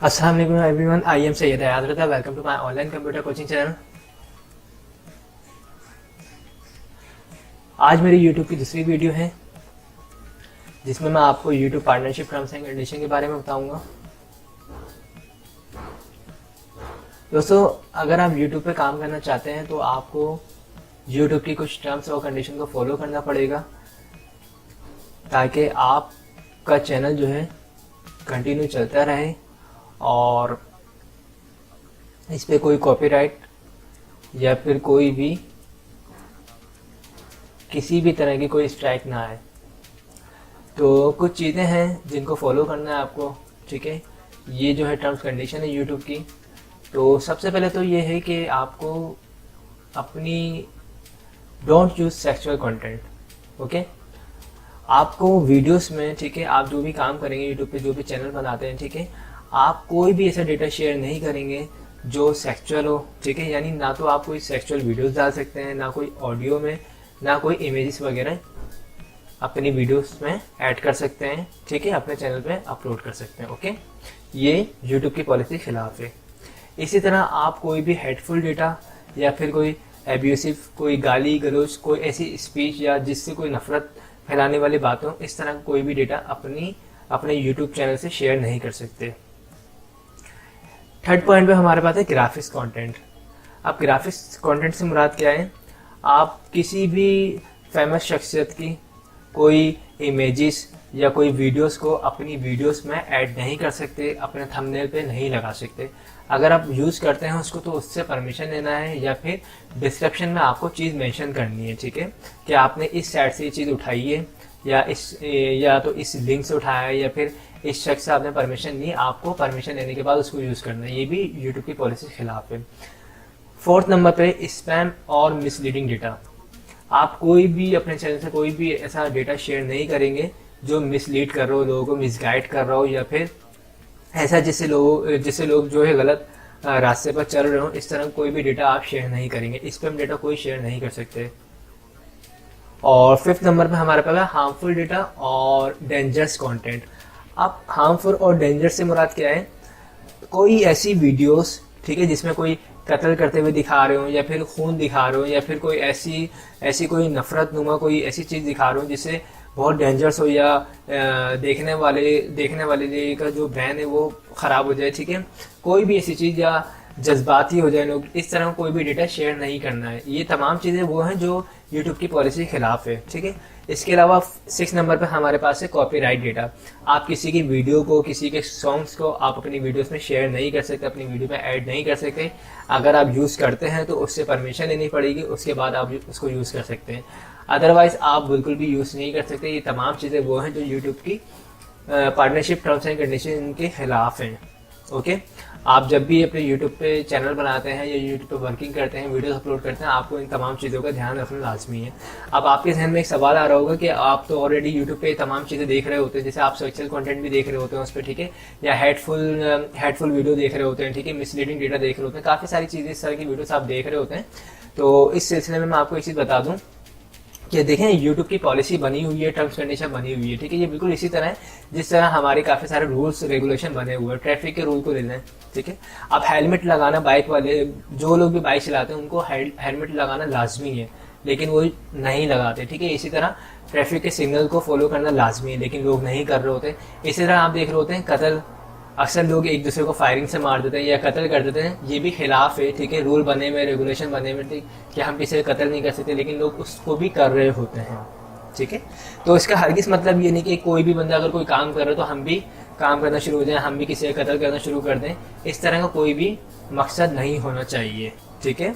अस्सलाम वालेकुम everyone, I am Syed Hayat. Welcome to my online computer coaching channel. आज मेरी यूट्यूब की दूसरी वीडियो है जिसमें मैं आपको YouTube partnership terms and condition के बारे में बताऊंगा। दोस्तों, अगर आप यूट्यूब पे काम करना चाहते हैं तो आपको यूट्यूब की कुछ टर्म्स और कंडीशन को फॉलो करना पड़ेगा ताकि आपका चैनल जो है कंटिन्यू चलता रहे और इस पे कोई कॉपीराइट या फिर कोई भी किसी भी तरह की कोई स्ट्राइक ना आए। तो कुछ चीज़ें हैं जिनको फॉलो करना है आपको, ठीक है। ये जो है टर्म्स कंडीशन है यूट्यूब की। तो सबसे पहले तो ये है कि आपको अपनी don't use sexual content, okay. आपको वीडियोस में, ठीक है, आप जो भी काम करेंगे यूट्यूब पे, जो भी चैनल बनाते हैं, ठीक है, आप कोई भी ऐसा डेटा शेयर नहीं करेंगे जो सेक्सुअल हो, ठीक है। यानी ना तो आप कोई सेक्सुअल वीडियोस डाल सकते हैं, ना कोई ऑडियो में, ना कोई इमेजेस वगैरह अपनी वीडियोस में ऐड कर सकते हैं, ठीक है, अपने चैनल पे अपलोड कर सकते हैं, ओके। ये यूट्यूब की पॉलिसी के खिलाफ है। इसी तरह आप कोई भी हेटफुल डेटा या फिर कोई एब्यूसिव, कोई गाली गलौज, कोई ऐसी स्पीच या जिससे कोई नफरत फैलाने वाली बातों, इस तरह कोई भी डेटा अपने यूट्यूब चैनल से शेयर नहीं कर सकते। थर्ड पॉइंट पे हमारे पास है ग्राफिक्स कंटेंट। अब ग्राफिक्स कंटेंट से मुराद क्या है? आप किसी भी फेमस शख्सियत की कोई इमेजेस या कोई वीडियोस को अपनी वीडियोस में ऐड नहीं कर सकते, अपने थंबनेल पे नहीं लगा सकते। अगर आप यूज़ करते हैं उसको तो उससे परमिशन लेना है या फिर डिस्क्रिप्शन में आपको चीज़ मेंशन करनी है, ठीक है, कि आपने इस साइट से ये चीज़ उठाई है या तो इस लिंक से उठाया है या फिर इस शख्स से आपने परमिशन ली, आपको परमिशन लेने के बाद उसको यूज़ करना है। ये भी यूट्यूब की पॉलिसी के खिलाफ है। फोर्थ नंबर पे स्पैम और मिसलीडिंग डेटा। आप कोई भी अपने चैनल से कोई भी ऐसा डेटा शेयर नहीं करेंगे जो मिसलीड कर रहा हो, लोगों को मिसगाइड कर रहा हो या फिर ऐसा जिससे लोग जो है गलत रास्ते पर चल रहे हो। इस तरह कोई भी डेटा आप शेयर नहीं करेंगे। स्पैम डेटा कोई शेयर नहीं कर सकते। और फिफ्थ नंबर पे हमारे पास है हार्मफुल डेटा और डेंजरस कंटेंट। अब हार्मफुल और डेंजर से मुराद क्या है? कोई ऐसी वीडियोस, ठीक है, जिसमें कोई कत्ल करते हुए दिखा रहे हो या फिर खून दिखा रहे हो या फिर कोई ऐसी कोई नफरत नुमा कोई ऐसी चीज़ दिखा रहे हो जिससे बहुत डेंजरस हो या देखने वाले का जो ब्रेन है वो ख़राब हो जाए, ठीक है। कोई भी ऐसी चीज़ या जज्बाती हो जाए लोग, इस तरह कोई भी डेटा शेयर नहीं करना है। ये तमाम चीज़ें वो हैं जो यूट्यूब की पॉलिसी के खिलाफ है, ठीक है। इसके अलावा 6 नंबर पर हमारे पास है कॉपीराइट डेटा। आप किसी की वीडियो को, किसी के सॉन्ग्स को आप अपनी वीडियोस में शेयर नहीं कर सकते, अपनी वीडियो में ऐड नहीं कर सकते। अगर आप यूज़ करते हैं तो उससे परमिशन लेनी पड़ेगी, उसके बाद आप उसको यूज़ कर सकते हैं। अदरवाइज आप बिल्कुल भी यूज़ नहीं कर सकते। ये तमाम चीज़ें वो हैं जो यूट्यूब की पार्टनरशिप टर्म्स एंड कंडीशन के खिलाफ हैं, ओके। आप जब भी अपने यूट्यूब पे चैनल बनाते हैं या यूट्यूब पे वर्किंग करते हैं, वीडियोस अपलोड करते हैं, आपको इन तमाम चीज़ों का ध्यान रखना लाजमी है। अब आपके जहन में एक सवाल आ रहा होगा कि आप तो ऑलरेडी यूट्यूब पे तमाम चीज़ें देख रहे होते हैं, जैसे आप सेक्सुअल कंटेंट भी देख रहे होते हैं उस पर, ठीक है, या हेटफुल वीडियो देख रहे होते हैं, ठीक है, मिसलीडिंग डेटा देख रहे होते हैं, काफ़ी सारी चीज़ें इस तरह की वीडियोस आप देख रहे होते हैं। तो इस सिलसिले में मैं आपको एक चीज़ बता दूँ कि देखें, यूट्यूब की पॉलिसी बनी हुई है, टर्म्स कंडीशन बनी हुई है, ठीक है। ये बिल्कुल इसी तरह है जिस तरह हमारे काफ़ी सारे रूल्स रेगुलेशन बने हुए हैं। ट्रैफिक के रूल को ले लें, ठीक है। अब हेलमेट लगाना, बाइक वाले जो लोग भी बाइक चलाते हैं उनको हेलमेट लगाना लाजमी है, लेकिन वो नहीं लगाते, ठीक है। इसी तरह ट्रैफिक के सिग्नल को फॉलो करना लाजमी है, लेकिन लोग नहीं कर रहे होते। इसी तरह आप देख रहे होते हैं कत्ल, अक्सर लोग एक दूसरे को फायरिंग से मार देते हैं या कत्ल कर देते हैं। ये भी खिलाफ है, ठीक है। रूल बने हुए, रेगुलेशन बने हुए, ठीक, कि हम किसी को कत्ल नहीं कर सकते, लेकिन लोग उसको भी कर रहे होते हैं, ठीक है। तो इसका हरगिज़ मतलब ये नहीं कि कोई भी बंदा अगर कोई काम कर रहा है तो हम भी काम करना शुरू हो जाए, हम भी किसी का कत्ल करना शुरू कर दें। इस तरह का कोई भी मकसद नहीं होना चाहिए, ठीक है।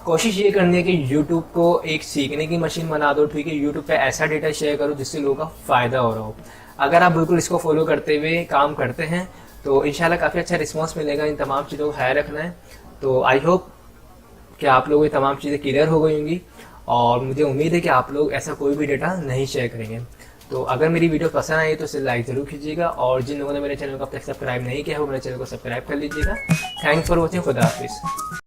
कोशिश ये करनी है कि यूट्यूब को एक सीखने की मशीन बना दो, ठीक है। यूट्यूब पे ऐसा डेटा शेयर करो जिससे लोगों का फ़ायदा हो रहा हो। अगर आप बिल्कुल इसको फॉलो करते हुए काम करते हैं तो इंशाल्लाह काफ़ी अच्छा रिस्पांस मिलेगा। इन तमाम चीज़ों का ख्याल रखना है। तो आई होप कि आप लोगों को ये तमाम चीज़ें क्लियर हो गई होंगी और मुझे उम्मीद है कि आप लोग ऐसा कोई भी डेटा नहीं शेयर करेंगे। तो अगर मेरी वीडियो पसंद आई तो इसे लाइक ज़रूर कीजिएगा और जिन लोगों ने मेरे चैनल को अब तक सब्सक्राइब नहीं किया है वो मेरे चैनल को सब्सक्राइब कर लीजिएगा। Thanks for watching. खुदा हाफिज़।